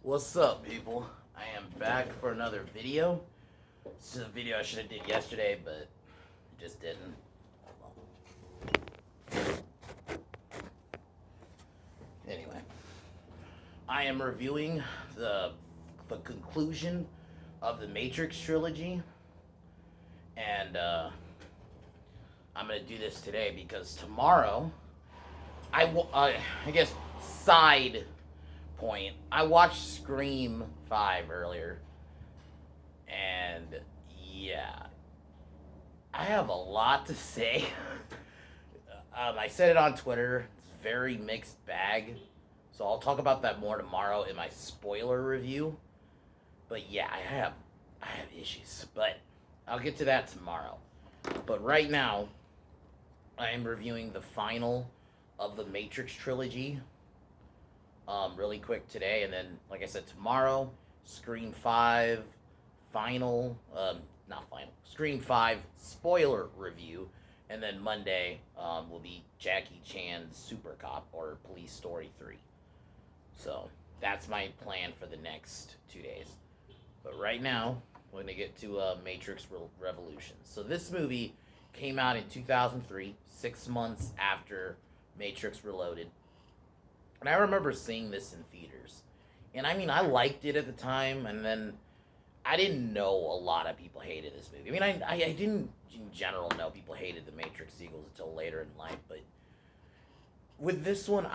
What's up, people? I am back for another video. This is a video I should have did yesterday, but I just didn't. Anyway, I am reviewing the conclusion of the Matrix trilogy, and I'm gonna do this today because tomorrow, I guess side point, I watched Scream 5 earlier, and yeah, I have a lot to say. I said it on Twitter. It's a very mixed bag. So I'll talk about that more tomorrow in my spoiler review. But yeah, I have issues. But I'll get to that tomorrow. But right now, I am reviewing the final of the Matrix trilogy. Really quick today, and then like I said, tomorrow, Scream 5 final, not final, Scream 5 spoiler review, and then Monday will be Jackie Chan's Super Cop or Police Story 3. So that's my plan for the next 2 days. But right now, we're gonna get to Matrix Revolutions. So this movie came out in 2003, 6 months after Matrix Reloaded. And I remember seeing this in theaters. And I mean, I liked it at the time, and then I didn't know a lot of people hated this movie. I mean, I didn't in general know people hated the Matrix sequels until later in life, but with this one,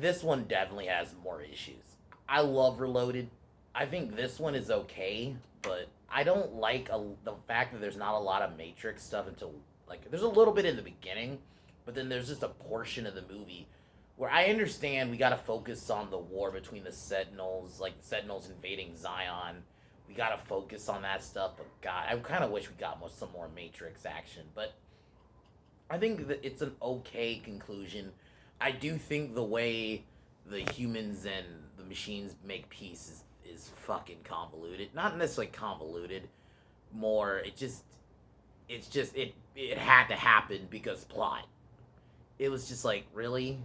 this one definitely has more issues. I love Reloaded. I think this one is okay, but I don't like the fact that there's not a lot of Matrix stuff until, like, there's a little bit in the beginning, but then there's just a portion of the movie where I understand we got to focus on the war between the Sentinels, like the Sentinels invading Zion. We got to focus on that stuff, but God, I kind of wish we got some more Matrix action. But I think that it's an okay conclusion. I do think the way the humans and the machines make peace is fucking convoluted. Not necessarily convoluted, more it had to happen because plot. It was just like, really?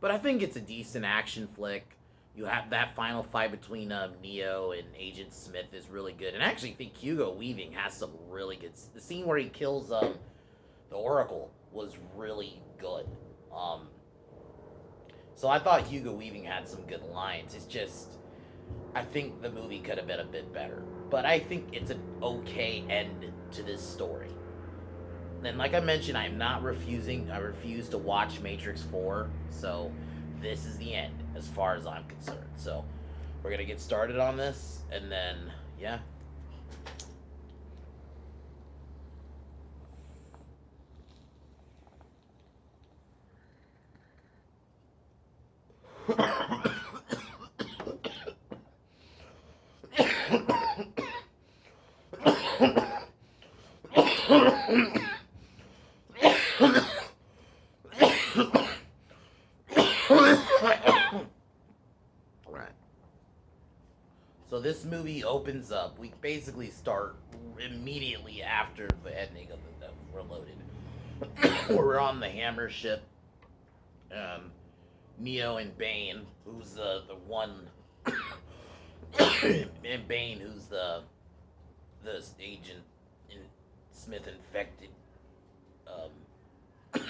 But I think it's a decent action flick. You have that final fight between Neo and Agent Smith is really good, and I actually think Hugo Weaving has some really good. The scene where he kills the Oracle was really good. Um, so I thought Hugo Weaving had some good lines. It's just I think the movie could have been a bit better, but I think it's an okay end to this story. And like I mentioned, I'm not refusing. I refuse to watch Matrix 4. So this is the end as far as I'm concerned. So we're gonna get started on this, and then yeah. Right. So this movie opens up. We basically start immediately after the ending of Reloaded. We're on the Hammer ship. Um, Neo and Bane, who's the one, and Bane, who's the agent in Smith infected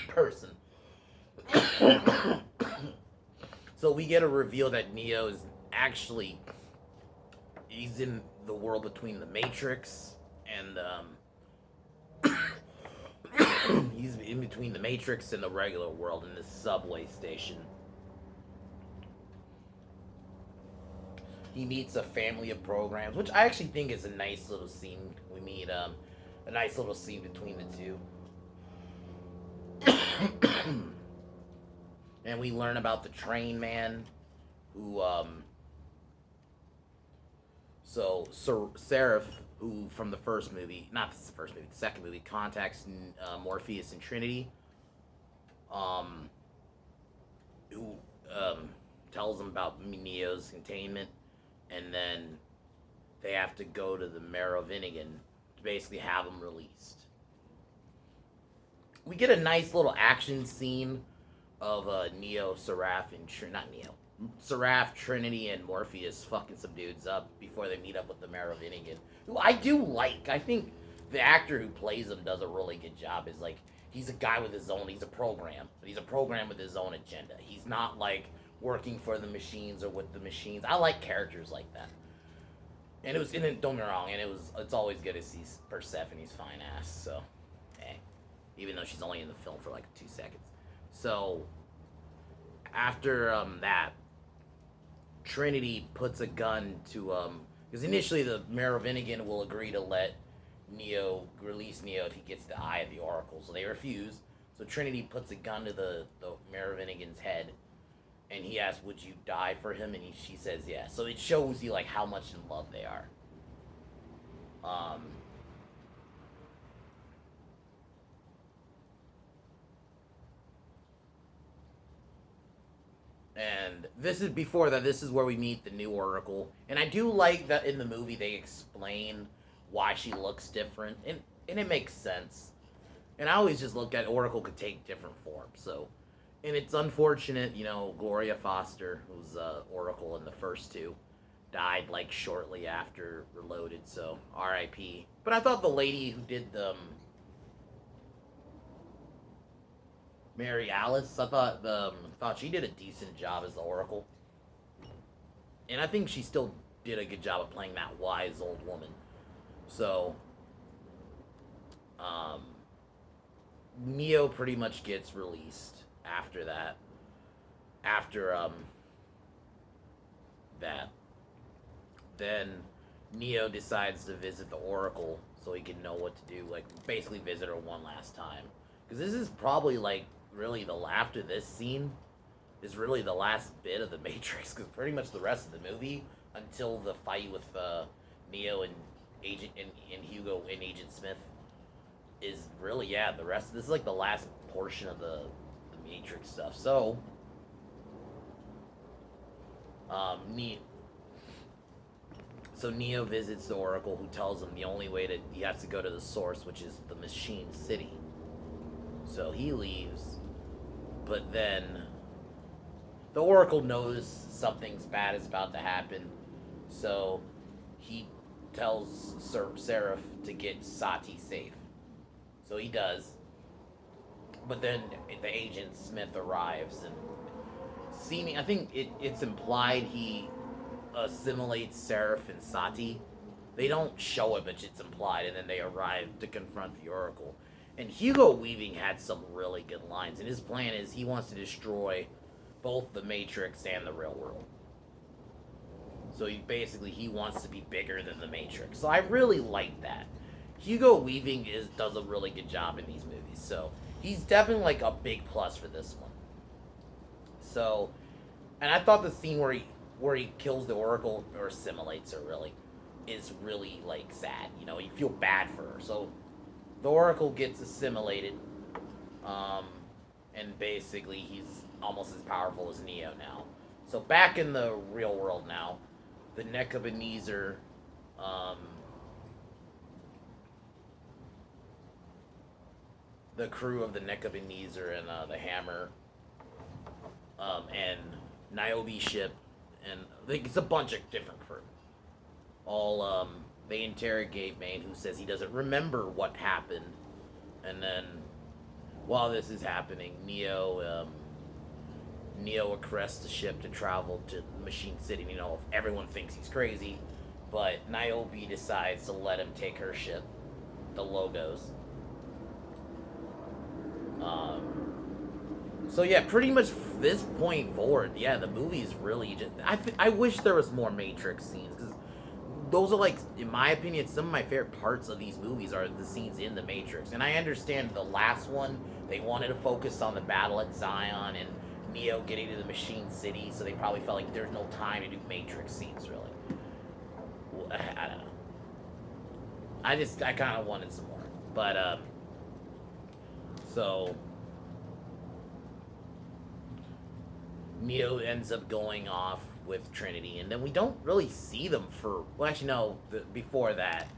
person. So we get a reveal that Neo is actually he's in the world between the Matrix and he's in between the Matrix and the regular world in this subway station. He meets a family of programs, which I actually think is a nice little scene. We meet a nice little scene between the two. And we learn about the train man who Seraph, who from the first movie, not the first movie, the second movie, contacts Morpheus and Trinity, um, who tells them about Neo's containment, and then they have to go to the Merovingian to basically have him released. We get a nice little action scene of Neo, Seraph, and not Neo. Seraph, Trinity, and Morpheus fucking some dudes up before they meet up with the Merovingian, who I do like. I think the actor who plays him does a really good job. Is like he's a guy with his own. He's a program, but he's a program with his own agenda. He's not like working for the machines or with the machines. I like characters like that. And it was, and don't get me wrong, and it's always good to see Persephone's fine ass. So, hey, even though she's only in the film for like 2 seconds. So after that, Trinity puts a gun to because initially the Merovingian will agree to let Neo release Neo if he gets the eye of the Oracle, so they refuse. So Trinity puts a gun to the Merovingian's head, and he asks, "Would you die for him?" And she says, "Yeah." So it shows you like how much in love they are. Um, and this is before that. This is where we meet the new Oracle, and I do like that in the movie they explain why she looks different, and it makes sense. And I always just look at Oracle could take different forms, so. And it's unfortunate, Gloria Foster, who's Oracle in the first two, died like shortly after Reloaded, so R.I.P. But I thought the lady who did the Mary Alice, I thought she did a decent job as the Oracle, and I think she still did a good job of playing that wise old woman. So, um, Neo pretty much gets released after that. After that, then Neo decides to visit the Oracle so he can know what to do, like basically visit her one last time. Because this is probably like really after this scene is really the last bit of the Matrix. Because pretty much the rest of the movie until the fight with Neo and Agent and Hugo and Agent Smith is really the rest. This is like the last portion of the Matrix stuff. So Neo visits the Oracle, who tells him the only way he has to go to the source, which is the Machine City. So he leaves, but then the Oracle knows something's bad is about to happen, so he tells Seraph to get Sati safe. So he does, but then the Agent Smith arrives and I think it's implied he assimilates Seraph and Sati. They don't show it, but it's implied, and then they arrive to confront the Oracle. And Hugo Weaving had some really good lines, and his plan is he wants to destroy both the Matrix and the real world. So he wants to be bigger than the Matrix. So I really like that. Hugo Weaving does a really good job in these movies, so he's definitely like a big plus for this one. So, and I thought the scene where he kills the Oracle or assimilates her really is really like sad. You feel bad for her. So the Oracle gets assimilated, and basically he's almost as powerful as Neo now. So back in the real world now, the Nebuchadnezzar, the crew of the Nebuchadnezzar and the Hammer, and Niobe ship, and it's a bunch of different crew. All they interrogate Maine, who says he doesn't remember what happened, and then while this is happening, Neo arrests the ship to travel to Machine City. Everyone thinks he's crazy, but Niobe decides to let him take her ship, the Logos. So yeah, pretty much this point forward, the movie is really just. I wish there was more Matrix scenes, because those are like, in my opinion, some of my favorite parts of these movies are the scenes in the Matrix. And I understand the last one, they wanted to focus on the battle at Zion and Neo getting to the Machine City, so they probably felt like there's no time to do Matrix scenes, really. I don't know. I kind of wanted some more. But, so Neo ends up going off with Trinity, and then we don't really see them for, well, actually no, before that,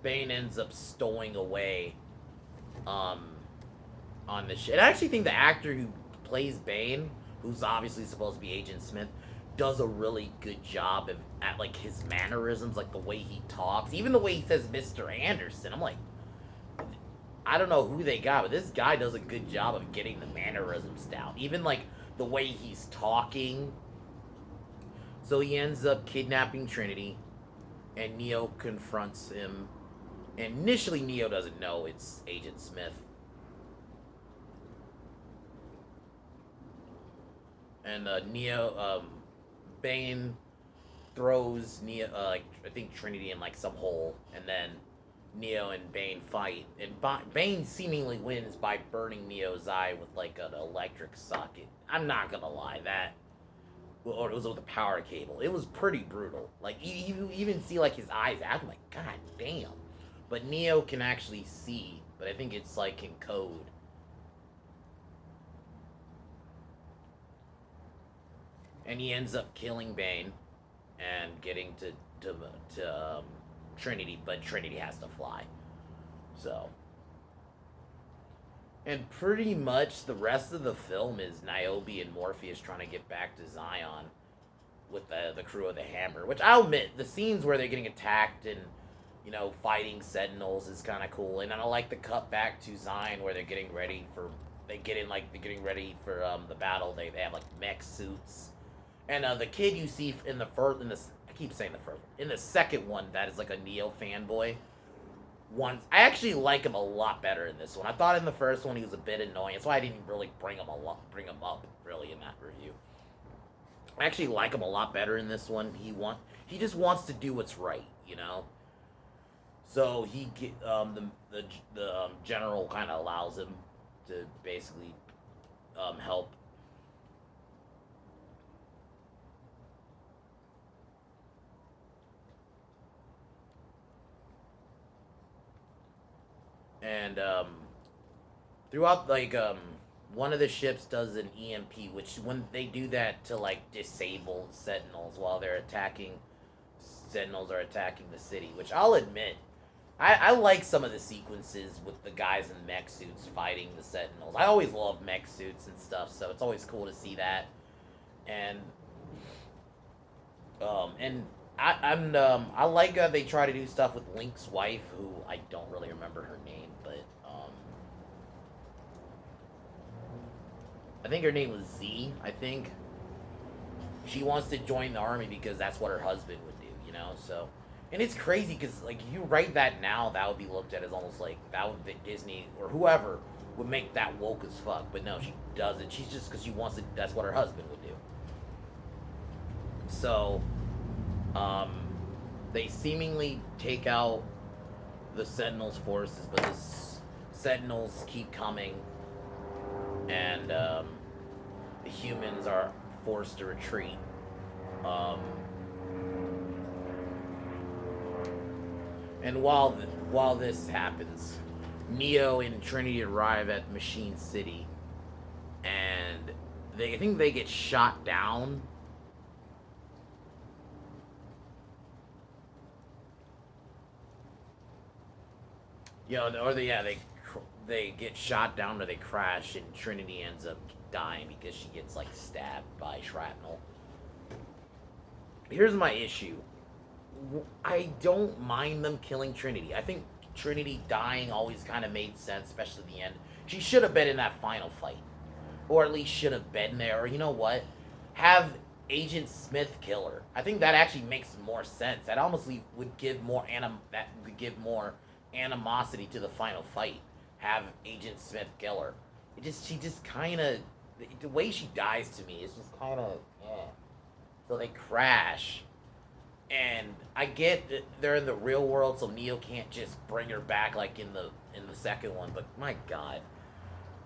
Bane ends up stowing away on the ship. And I actually think the actor who plays Bane, who's obviously supposed to be Agent Smith, does a really good job of at like his mannerisms, like the way he talks, even the way he says Mr. Anderson. I'm like, I don't know who they got, but this guy does a good job of getting the mannerisms down. Even like the way he's talking. So he ends up kidnapping Trinity, and Neo confronts him. And initially, Neo doesn't know it's Agent Smith. And Bane throws Neo, I think Trinity in like some hole, and then Neo and Bane fight, and Bane seemingly wins by burning Neo's eye with like an electric socket. I'm not gonna lie, or it was with a power cable. It was pretty brutal. Like you even see like his eyes out. I'm like, God damn. But Neo can actually see, but I think it's like in code. And he ends up killing Bane and getting to Trinity, but Trinity has to fly. So, and pretty much the rest of the film is Niobe and Morpheus trying to get back to Zion with the crew of the Hammer. Which I'll admit, the scenes where they're getting attacked and fighting Sentinels is kind of cool. And I like the cut back to Zion where they're getting ready for the battle. They have like mech suits. And the kid you see in the second one that is like a Neo fanboy. I actually like him a lot better in this one. I thought in the first one he was a bit annoying. That's why I didn't really bring him up really in that review. I actually like him a lot better in this one. He just wants to do what's right, So the general kind of allows him to basically help. And throughout, one of the ships does an EMP, which when they do that to disable Sentinels while Sentinels are attacking the city. Which I'll admit, I like some of the sequences with the guys in mech suits fighting the Sentinels. I always love mech suits and stuff, so it's always cool to see that. And I like how they try to do stuff with Link's wife, who I don't really remember her name, but I think her name was Z. I think she wants to join the army because that's what her husband would do, So, and it's crazy because if you write that now, that would be looked at as almost like Disney or whoever would make that woke as fuck. But no, she doesn't. She's just because she wants to. That's what her husband would do. So. They seemingly take out the Sentinels' forces, but the Sentinels keep coming, and the humans are forced to retreat. And while this happens, Neo and Trinity arrive at Machine City, and I think they get shot down. They get shot down or they crash, and Trinity ends up dying because she gets stabbed by shrapnel. Here's my issue. I don't mind them killing Trinity. I think Trinity dying always kind of made sense, especially at the end. She should have been in that final fight, or at least should have been there. Or you know what? Have Agent Smith kill her. I think that actually makes more sense. That almost would give more animosity to the final fight. Have Agent Smith kill her. She just kind of, the way she dies to me is just kind of, So they crash, and I get that they're in the real world, so Neo can't just bring her back like in the second one. But my God,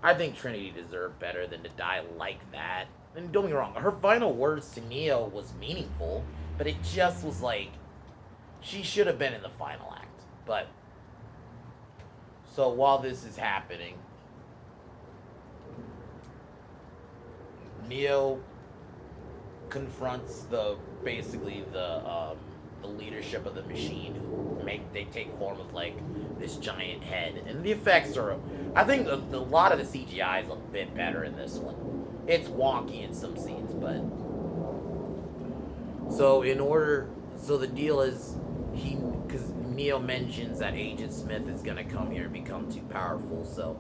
I think Trinity deserved better than to die like that. And don't get me wrong, her final words to Neo was meaningful, but it just was she should have been in the final act. But so while this is happening, Neo confronts the leadership of the machine, who they take form of this giant head, and the effects are. I think a lot of the CGI is a bit better in this one. It's wonky in some scenes, but so in order, so the deal is he because Neo mentions that Agent Smith is gonna come here and become too powerful, so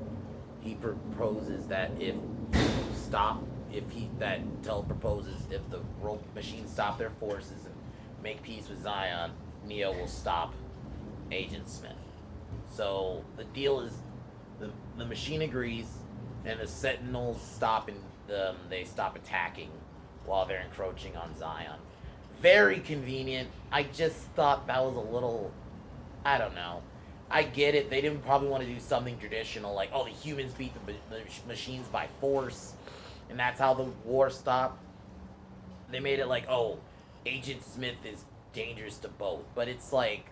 he proposes that stop if he that Tell proposes if the rope machines stop their forces and make peace with Zion, Neo will stop Agent Smith. So the deal is the machine agrees, and the Sentinels stop and they stop attacking while they're encroaching on Zion. Very convenient. I just thought that was a little, I don't know. I get it. They didn't probably want to do something traditional like, oh, the humans beat the machines by force, and that's how the war stopped. They made it like, oh, Agent Smith is dangerous to both. But it's like,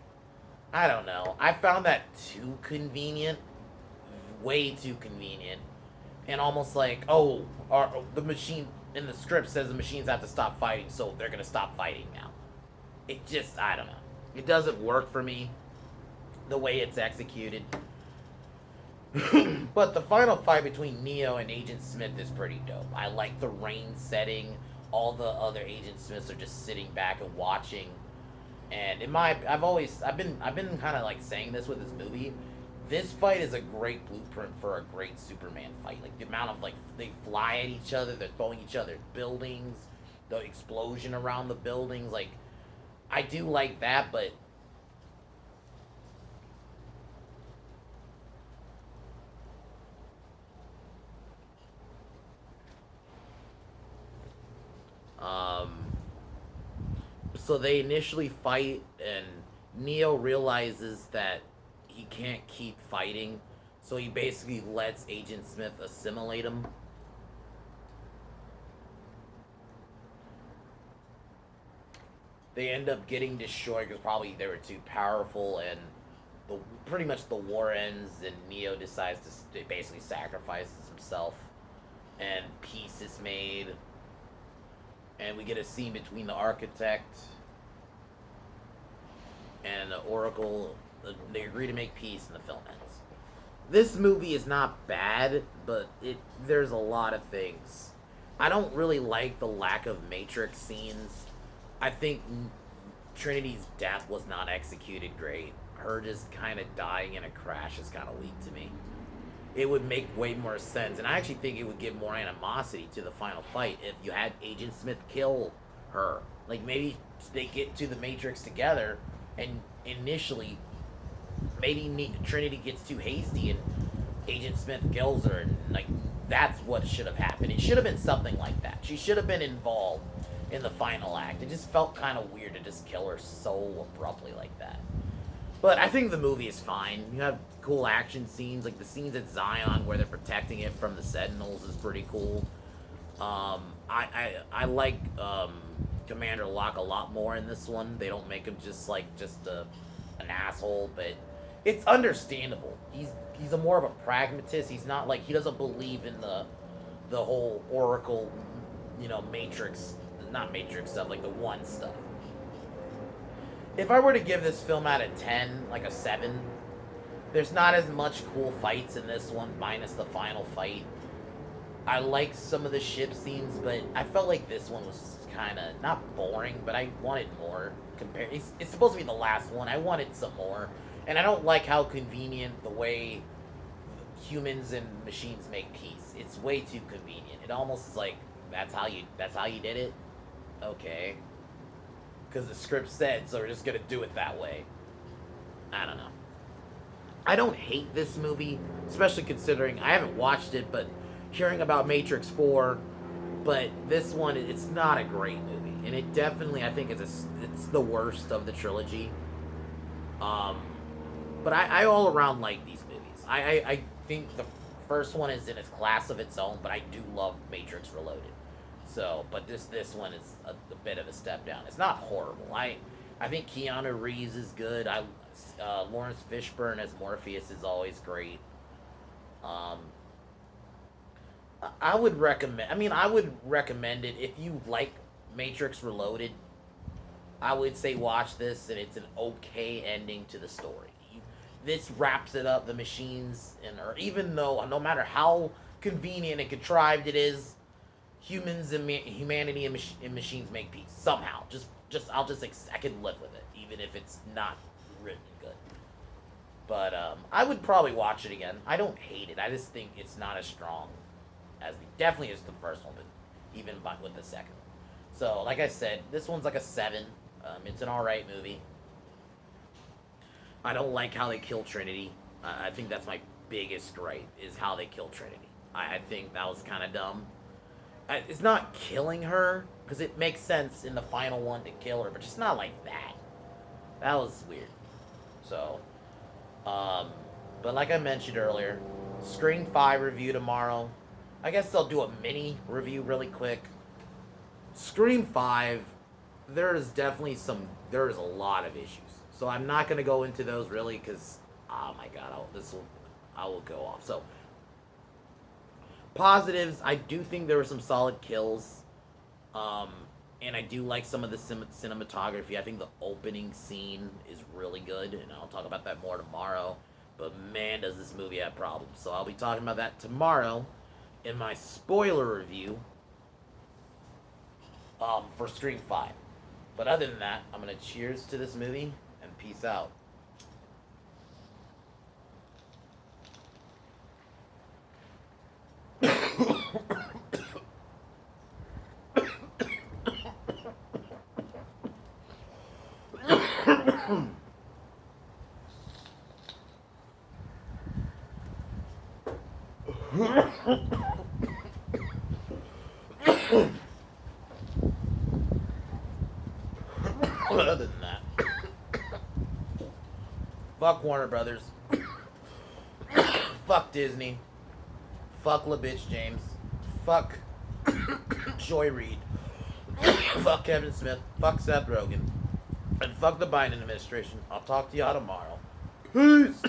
I don't know. I found that too convenient. Way too convenient. And almost like, oh, the machine in the script says the machines have to stop fighting, so they're going to stop fighting now. It just, I don't know. It doesn't work for me the way it's executed. But the final fight between Neo and Agent Smith is pretty dope. I like the rain setting. All the other Agent Smiths are just sitting back and watching. And I've been kind of like saying this with this movie. This fight is a great blueprint for a great Superman fight. Like the amount of like they fly at each other, they're throwing each other buildings, the explosion around the buildings. Like I do like that, but um, so they initially fight, and Neo realizes that he can't keep fighting, so he basically lets Agent Smith assimilate him. They end up getting destroyed because probably they were too powerful, and pretty much the war ends, and Neo decides to basically sacrifices himself, and peace is made, and we get a scene between the Architect and the Oracle. They agree to make peace, and the film ends. This movie is not bad, but there's a lot of things. I don't really like the lack of Matrix scenes. I think Trinity's death was not executed great. Her just kind of dying in a crash is kind of weak to me. It would make way more sense, and I actually think it would give more animosity to the final fight if you had Agent Smith kill her. Like maybe they get to the Matrix together, and initially maybe Trinity gets too hasty and Agent Smith kills her, and like that's what should have happened. It should have been something like that. She should have been involved in the final act. It just felt kind of weird to just kill her so abruptly like that. But I think the movie is fine. You have cool action scenes, like the scenes at Zion where they're protecting it from the Sentinels is pretty cool. I like Commander Locke a lot more in this one. They don't make him just an asshole, but it's understandable. He's a more of a pragmatist. He's not like he doesn't believe in the whole Oracle, Matrix, not Matrix stuff, like the one stuff. If I were to give this film out of 10, like a 7, there's not as much cool fights in this one, minus the final fight. I like some of the ship scenes, but I felt like this one was kind of, not boring, but I wanted more. It's supposed to be the last one. I wanted some more. And I don't like how convenient the way humans and machines make peace. It's way too convenient. It almost is like, that's how you did it? Okay. Because the script said, so we're just gonna do it that way. I don't know. I don't hate this movie, especially considering I haven't watched it, but hearing about Matrix 4, but this one, it's not a great movie, and it definitely, I think, it's the worst of the trilogy. But I all around like these movies. I think the first one is in its class of its own, but I do love Matrix Reloaded. So, but this one is a bit of a step down. It's not horrible. I think Keanu Reeves is good. Lawrence Fishburne as Morpheus is always great. I would recommend. I would recommend it if you like Matrix Reloaded. I would say watch this, and it's an okay ending to the story. This wraps it up. The machines, or even though no matter how convenient and contrived it is, humans and humanity and machines make peace somehow. I can live with it, even if it's not written good. But I would probably watch it again. I don't hate it. I just think it's not as strong as definitely as the first one, but even with the second one. So, like I said, this one's like a 7. It's an alright movie. I don't like how they kill Trinity. I think that's my biggest gripe, is how they kill Trinity. I think that was kind of dumb. It's not killing her, because it makes sense in the final one to kill her, but just not like that. That was weird. So, but like I mentioned earlier, Scream 5 review tomorrow. I guess I'll do a mini review really quick. Scream 5, there's a lot of issues. So I'm not going to go into those really, because, oh my god, I will go off. So, positives, I do think there were some solid kills. And I do like some of the cinematography. I think the opening scene is really good, and I'll talk about that more tomorrow. But man, does this movie have problems. So I'll be talking about that tomorrow in my spoiler review for Scream 5. But other than that, I'm going to cheers to this movie, and peace out. Other than that, fuck Warner Brothers, fuck Disney, fuck LaBitch James, fuck Joy Reid, fuck Kevin Smith, fuck Seth Rogen, and fuck the Biden administration. I'll talk to y'all tomorrow. Peace!